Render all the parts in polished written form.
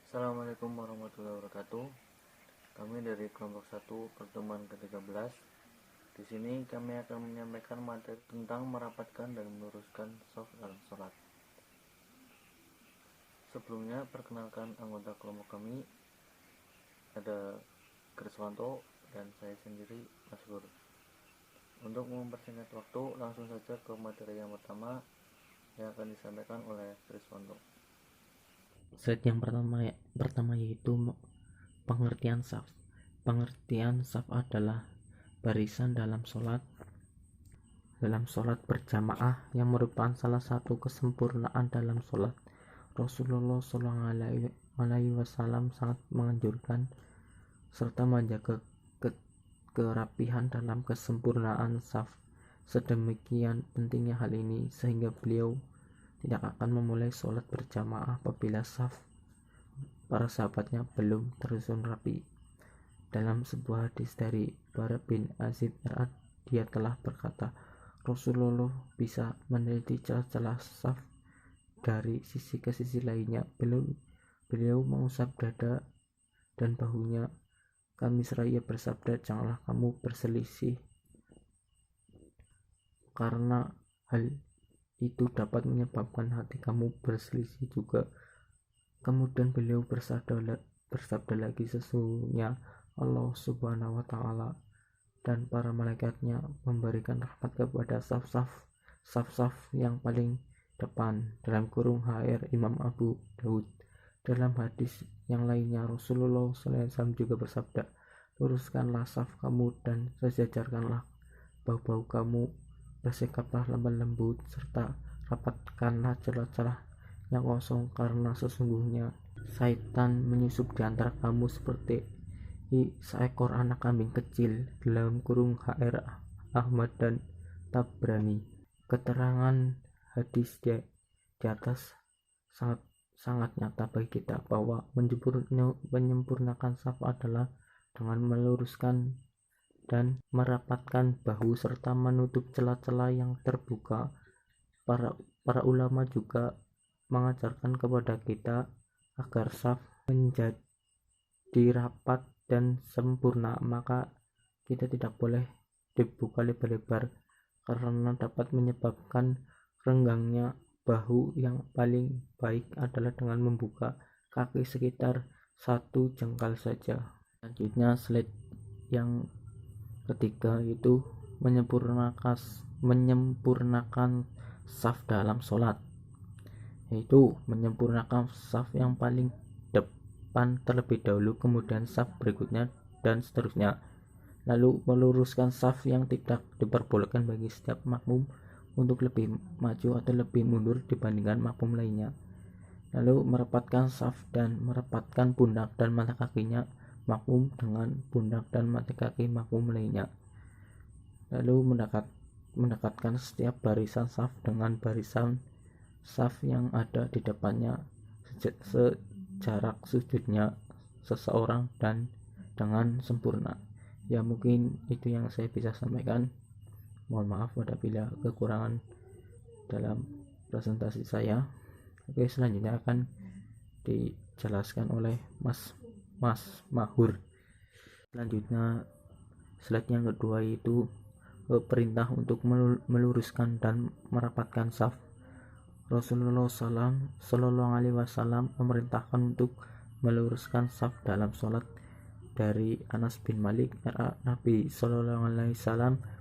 Assalamualaikum warahmatullahi wabarakatuh. Kami dari kelompok 1 pertemuan ke-13. Di sini kami akan menyampaikan materi tentang merapatkan dan meluruskan shaf dalam sholat. Sebelumnya, perkenalkan anggota kelompok kami. Ada Kriswanto dan saya sendiri, Mas Gur. Untuk mempersingkat waktu, langsung saja ke materi yang pertama yang akan disampaikan oleh Kriswanto. Slide yang pertama yaitu pengertian shaf. Pengertian shaf adalah barisan dalam sholat berjamaah yang merupakan salah satu kesempurnaan dalam sholat. Rasulullah SAW sangat menganjurkan serta menjaga kerapihan dalam kesempurnaan shaf. Sedemikian pentingnya hal ini sehingga beliau tidak akan memulai sholat berjamaah apabila shaf para sahabatnya belum tersusun rapi. Dalam sebuah hadis dari Bara bin Azib RA, dia telah berkata, Rasulullah bisa meneliti celah-celah shaf dari sisi ke sisi lainnya. Beliau mengusap dada dan bahunya. Kami seraya bersabda, janganlah kamu berselisih, karena hal itu dapat menyebabkan hati kamu berselisih juga. Kemudian beliau bersabda lagi, sesungguhnya Allah Subhanahu wa Ta'ala dan para malaikatnya memberikan rahmat kepada saf-saf yang paling depan. Dalam kurung HR Imam Abu Daud. Dalam hadis yang lainnya, Rasulullah SAW juga bersabda, luruskanlah saf kamu dan sejajarkanlah bahu-bahu kamu, bersikaplah lembut serta rapatkanlah celah-celah yang kosong, karena sesungguhnya syaitan menyusup di antara kamu seperti seekor anak kambing kecil. Dalam kurung HR Ahmad dan Tabrani. Keterangan hadis di atas sangat nyata bagi kita bahwa menyempurnakan shaf adalah dengan meluruskan dan merapatkan bahu serta menutup celah-celah yang terbuka. Para ulama juga mengajarkan kepada kita agar shaf menjadi rapat dan sempurna, maka kita tidak boleh dibuka lebar-lebar karena dapat menyebabkan renggangnya bahu. Yang paling baik adalah dengan membuka kaki sekitar 1 jengkal saja. Selanjutnya slide yang ketiga yaitu menyempurnakan shaf dalam sholat, yaitu menyempurnakan shaf yang paling depan terlebih dahulu, kemudian shaf berikutnya dan seterusnya. Lalu meluruskan shaf yang tidak diperbolehkan bagi setiap makmum untuk lebih maju atau lebih mundur dibandingkan makmum lainnya. Lalu merapatkan shaf dan merapatkan pundak dan mata kakinya makmum dengan pundak dan mata kaki makmum lainnya. Lalu mendekatkan setiap barisan shaf dengan barisan shaf yang ada di depannya sejarak sujudnya seseorang dan dengan sempurna. Ya, mungkin itu yang saya bisa sampaikan. Mohon maaf apabila kekurangan dalam presentasi saya. Oke, selanjutnya akan dijelaskan oleh Mas Mahur. Selanjutnya slide yang kedua yaitu perintah untuk meluruskan dan merapatkan shaf. Rasulullah SAW memerintahkan untuk meluruskan shaf dalam sholat. Dari Anas bin Malik RA, Nabi SAW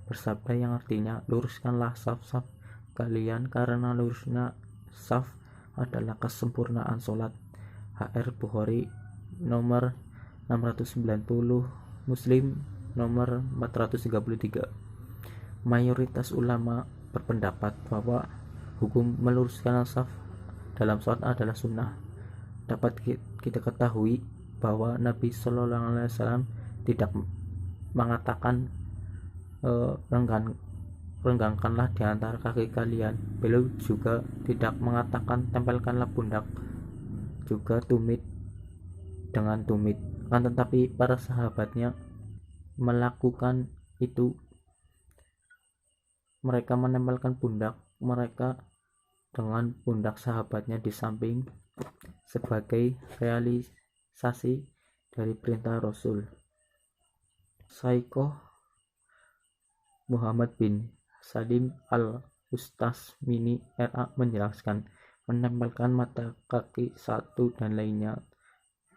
bersabda yang artinya, luruskanlah shaf-shaf kalian karena lurusnya shaf adalah kesempurnaan sholat. HR Bukhari nomor 690, Muslim nomor 433. Mayoritas ulama berpendapat bahwa hukum meluruskan shaf dalam sholat adalah sunnah. Dapat kita ketahui bahwa Nabi SAW tidak mengatakan renggangkanlah di antara kaki kalian. Beliau juga tidak mengatakan tempelkanlah pundak, juga tumit dengan tumit. Kan tetapi para sahabatnya melakukan itu. Mereka menempelkan pundak mereka dengan pundak sahabatnya di samping sebagai realisasi dari perintah Rasul. Syaikh Muhammad bin Salim Al-Ustasmini RA menjelaskan, menempelkan mata kaki satu dan lainnya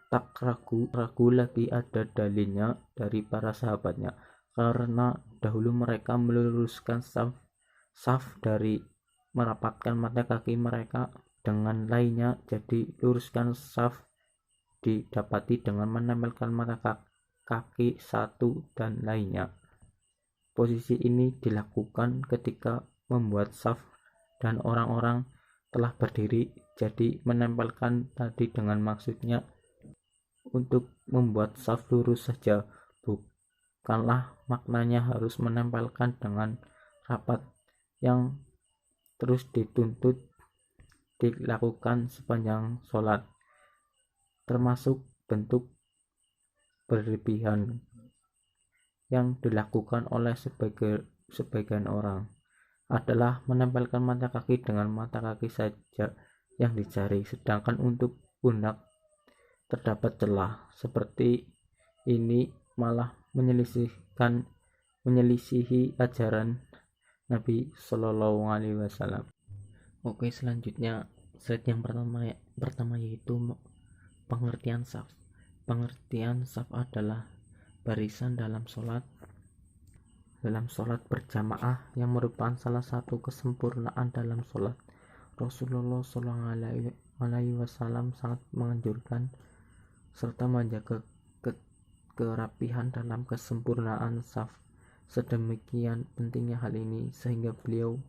tak ragu lagi ada dalilnya dari para sahabatnya, karena dahulu mereka meluruskan saf dari merapatkan mata kaki mereka dengan lainnya, jadi luruskan saf didapati dengan menempelkan mata kaki satu dan lainnya. Posisi ini dilakukan ketika membuat saf dan orang-orang telah berdiri, jadi menempelkan tadi dengan maksudnya untuk membuat saf lurus saja, bukanlah maknanya harus menempelkan dengan rapat yang terus dituntut dilakukan sepanjang sholat, termasuk bentuk berlebihan yang dilakukan oleh sebagian orang adalah menempelkan mata kaki dengan mata kaki saja yang dicari, sedangkan untuk pundak terdapat celah. Seperti ini malah menyelisihi ajaran Nabi Shallallahu Alaihi Wasallam. Oke, selanjutnya slide yang pertama yaitu pengertian saf. Pengertian saf adalah barisan dalam sholat berjamaah yang merupakan salah satu kesempurnaan dalam sholat. Rasulullah SAW sangat menganjurkan serta menjaga kerapihan dalam kesempurnaan saf. Sedemikian pentingnya hal ini sehingga beliau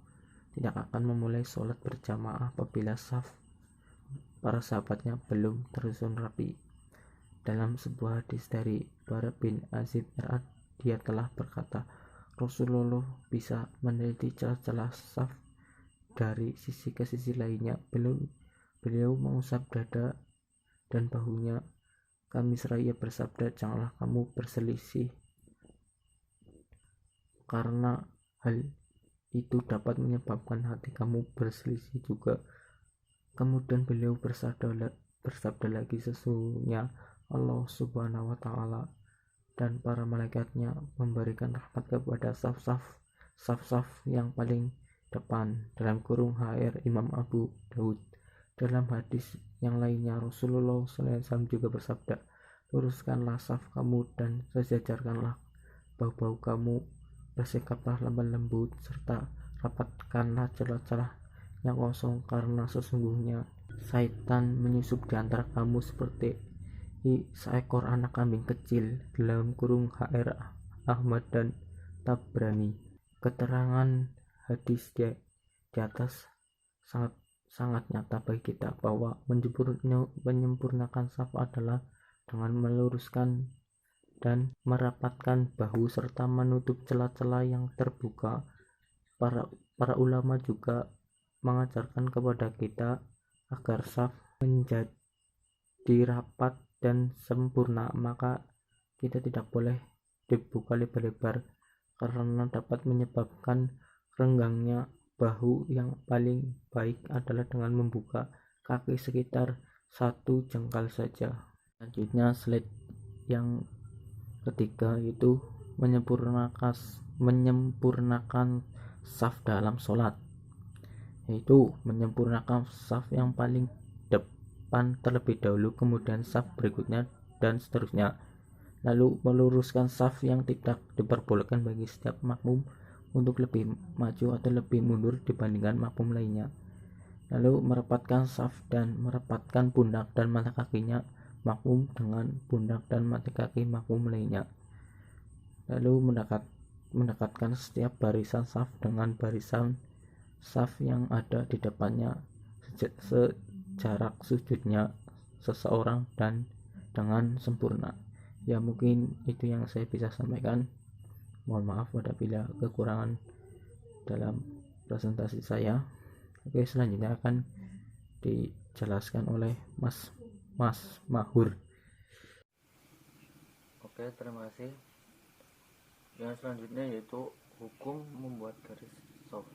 tidak akan memulai sholat berjamaah apabila saf para sahabatnya belum tersusun rapi. Dalam sebuah hadis dari Bara bin Azib RA, dia telah berkata, Rasulullah bisa meneliti celah-celah saf dari sisi ke sisi lainnya. Beliau mengusap dada dan bahunya. Kami seraya bersabda, janganlah kamu berselisih, karena hal itu dapat menyebabkan hati kamu berselisih juga. Kemudian beliau bersabda lagi, sesungguhnya Allah Subhanahu wa Ta'ala dan para malaikatnya memberikan rahmat kepada saf-saf yang paling depan. Dalam kurung HR Imam Abu Daud. Dalam hadis yang lainnya Rasulullah SAW juga bersabda, luruskanlah saf kamu dan sejajarkanlah bahu-bahu kamu, bersikaplah lembut serta rapatkanlah celah-celah yang kosong, karena sesungguhnya syaitan menyusup di antara kamu seperti seekor anak kambing kecil. Dalam kurung HR Ahmad dan Tabrani. Keterangan hadis di atas sangat nyata bagi kita bahwa menyempurnakan saf adalah dengan meluruskan dan merapatkan bahu serta menutup celah-celah yang terbuka. Para ulama juga mengajarkan kepada kita agar saf menjadi rapat dan sempurna, maka kita tidak boleh dibuka lebar-lebar karena dapat menyebabkan renggangnya bahu. Yang paling baik adalah dengan membuka kaki sekitar 1 jengkal saja. Selanjutnya slide yang ketiga yaitu menyempurnakan saf dalam sholat, yaitu menyempurnakan saf yang paling depan terlebih dahulu, kemudian saf berikutnya dan seterusnya. Lalu meluruskan saf yang tidak diperbolehkan bagi setiap makmum untuk lebih maju atau lebih mundur dibandingkan makmum lainnya. Lalu merapatkan saf dan merapatkan pundak dan mata kakinya makmum dengan pundak dan mata kaki makmum lainnya. Lalu mendekatkan setiap barisan saf dengan barisan saf yang ada di depannya sejarak sujudnya seseorang dan dengan sempurna. Ya, mungkin itu yang saya bisa sampaikan. Mohon maaf apabila kekurangan dalam presentasi saya. Oke, selanjutnya akan dijelaskan oleh Mas Mahur. Oke, terima kasih. Yang selanjutnya yaitu hukum membuat garis soft.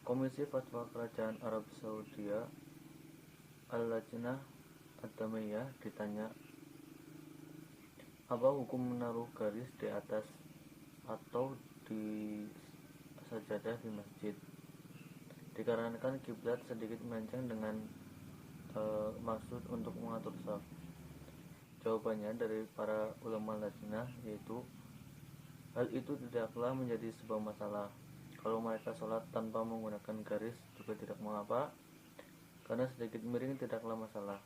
Komisi Fatwa Kerajaan Arab Saudi Al-Lajnah Ad-Daimiyah ditanya, apa hukum menaruh garis di atas atau di sajadah di masjid, dikarenakan kiblat sedikit melenceng dengan maksud untuk mengatur shaf? Jawabannya dari para ulama lajnah yaitu, hal itu tidaklah menjadi sebuah masalah. Kalau mereka sholat tanpa menggunakan garis juga tidak mengapa, karena sedikit miring tidaklah masalah.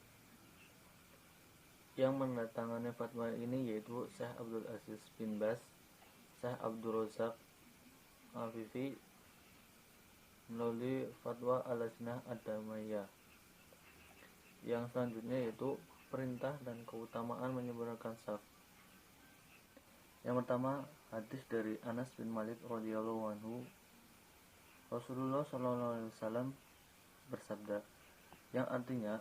Yang menandatangani fatwa ini yaitu Syekh Abdul Aziz bin Baz, Syekh Abdul Razak Afifi melalui fatwa Al-Lajnah Ad-Daimiyah. Yang selanjutnya yaitu perintah dan keutamaan menyempurnakan shaf. Yang pertama, hadis dari Anas bin Malik radhiyallahu anhu, Rasulullah SAW bersabda, yang artinya,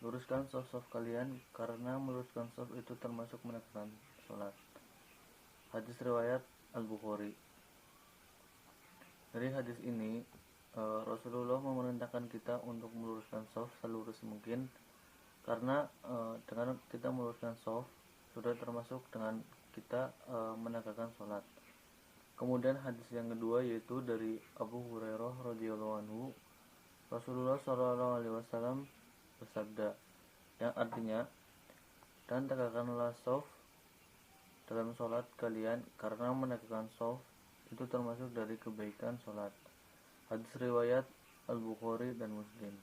luruskan shaf-shaf kalian karena meluruskan shaf itu termasuk menegakkan sholat. Hadis riwayat Al-Bukhari. Dari hadis ini, Rasulullah memerintahkan kita untuk meluruskan shaf selurus mungkin, karena dengan kita meluruskan shaf sudah termasuk dengan kita menegakkan sholat. Kemudian hadis yang kedua yaitu dari Abu Hurairah radhiyallahu anhu, Rasulullah SAW bersabda, yang artinya, dan tegakkanlah shaf dalam sholat kalian karena menegakkan shaf itu termasuk dari kebaikan sholat. Hadis riwayat Al-Bukhari dan Muslim.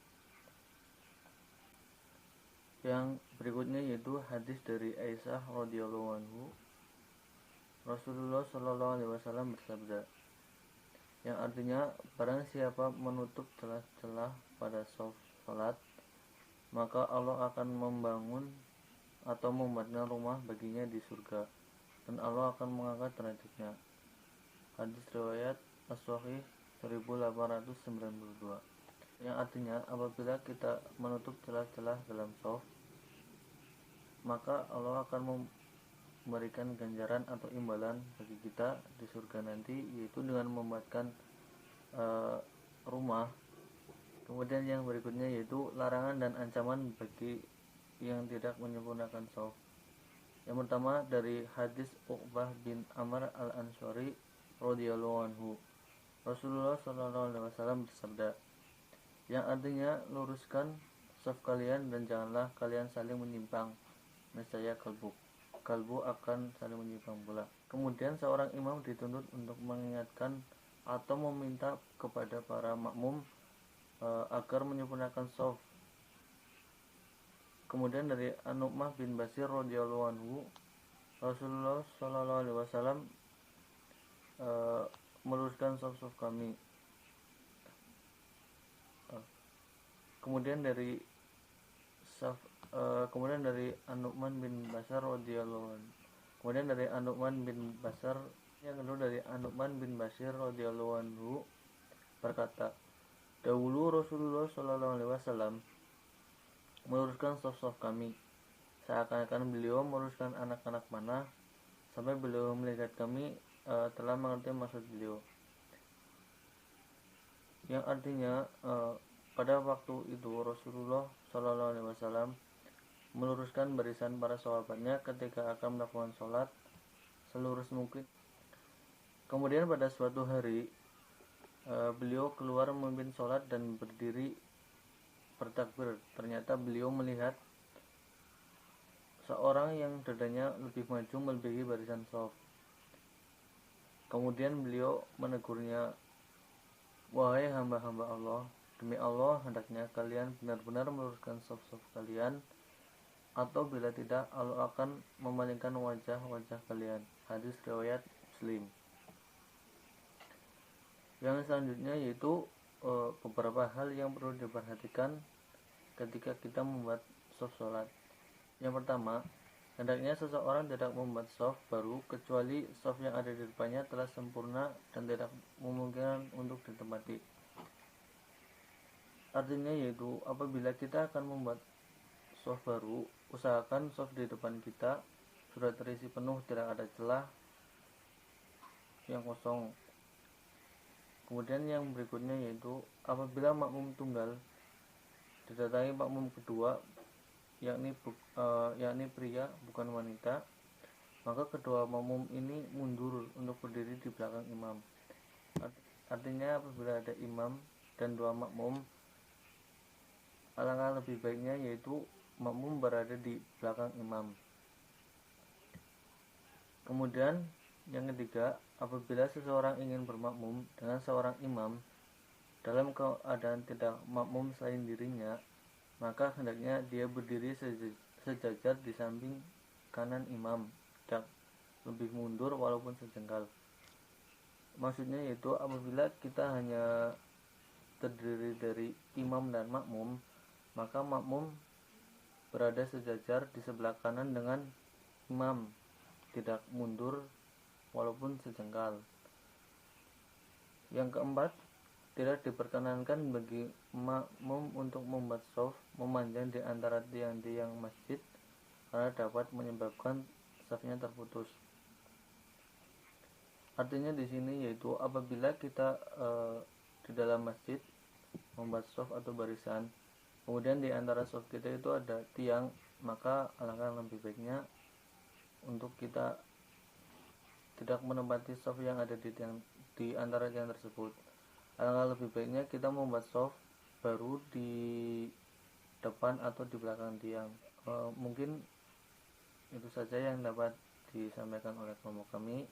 Yang berikutnya yaitu hadis dari Aisyah radhiyallahu anhu, Rasulullah SAW bersabda, yang artinya, barang siapa menutup celah-celah pada shaf sholat, maka Allah akan membangun atau membuatkan rumah baginya di surga, dan Allah akan mengangkat derajatnya. Hadis riwayat As-Sahih 1892. Yang artinya, apabila kita menutup celah-celah dalam shaf, maka Allah akan memberikan ganjaran atau imbalan bagi kita di surga nanti, yaitu dengan membuatkan rumah. Kemudian yang berikutnya yaitu larangan dan ancaman bagi yang tidak menyempurnakan shaf. Yang pertama dari hadis Uqbah bin Amr al-Ansari radhiyallahu anhu, Rasulullah SAW bersabda, yang artinya, luruskan shaf kalian dan janganlah kalian saling menyimpang, nescaya kalbu akan saling menyimpang pula. Kemudian seorang imam dituntut untuk mengingatkan atau meminta kepada para makmum agar menyempurnakan shaf. Kemudian dari An-Nu'mah bin Bashir radhiyallahu anhu, Rasulullah SAW meluruskan shaf-shaf kami. Kemudian dari An-Nu'man bin Bashir radhiyallahu anhu. Kemudian dari An-Nu'man bin Bashir, yang kedua dari An-Nu'man bin Bashir radhiyallahu anhu berkata, dahulu Rasulullah SAW meluruskan shaf-shaf kami, seakan-akan beliau meluruskan anak-anak panah, sampai beliau melihat kami telah mengerti maksud beliau. Yang artinya, pada waktu itu Rasulullah SAW meluruskan barisan para sahabatnya ketika akan melakukan sholat selurus mungkin. Kemudian pada suatu hari beliau keluar memimpin sholat dan berdiri bertakbir. Ternyata beliau melihat seorang yang dadanya lebih maju melebihi barisan shaf. Kemudian beliau menegurnya, wahai hamba-hamba Allah, demi Allah hendaknya kalian benar-benar meluruskan shaf-shaf kalian, atau bila tidak Allah akan memalingkan wajah-wajah kalian. Hadis riwayat Muslim. Yang selanjutnya yaitu beberapa hal yang perlu diperhatikan ketika kita membuat shaf sholat. Yang pertama, hendaknya seseorang tidak membuat shaf baru kecuali shaf yang ada di depannya telah sempurna dan tidak memungkinkan untuk ditempati. Artinya yaitu apabila kita akan membuat shaf baru, usahakan shaf di depan kita sudah terisi penuh, tidak ada celah yang kosong. Kemudian yang berikutnya yaitu apabila makmum tunggal didatangi makmum kedua, yakni pria bukan wanita, maka kedua makmum ini mundur untuk berdiri di belakang imam. Artinya apabila ada imam dan dua makmum, alangkah lebih baiknya yaitu makmum berada di belakang imam. Kemudian yang ketiga, apabila seseorang ingin bermakmum dengan seorang imam dalam keadaan tidak makmum selain dirinya, maka hendaknya dia berdiri sejajar di samping kanan imam, tidak lebih mundur walaupun sejengkal. Maksudnya yaitu apabila kita hanya terdiri dari imam dan makmum, maka makmum berada sejajar di sebelah kanan dengan imam, tidak mundur walaupun sejengkal. Yang keempat, tidak diperkenankan bagi makmum untuk membuat shaf memanjang di antara tiang-tiang masjid karena dapat menyebabkan shafnya terputus. Artinya di sini yaitu apabila kita di dalam masjid membuat shaf atau barisan, kemudian di antara shaf kita itu ada tiang, maka alangkah lebih baiknya untuk kita tidak menempati shaf yang ada di antara tiang tersebut. Alangkah lebih baiknya kita membuat shaf baru di depan atau di belakang tiang. Mungkin itu saja yang dapat disampaikan oleh kelompok kami.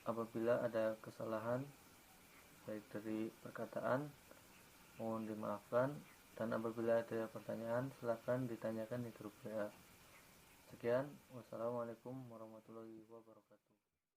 Apabila ada kesalahan baik dari perkataan, mohon dimaafkan, dan apabila ada pertanyaan silakan ditanyakan di grup WA. Sekian, wassalamualaikum warahmatullahi wabarakatuh.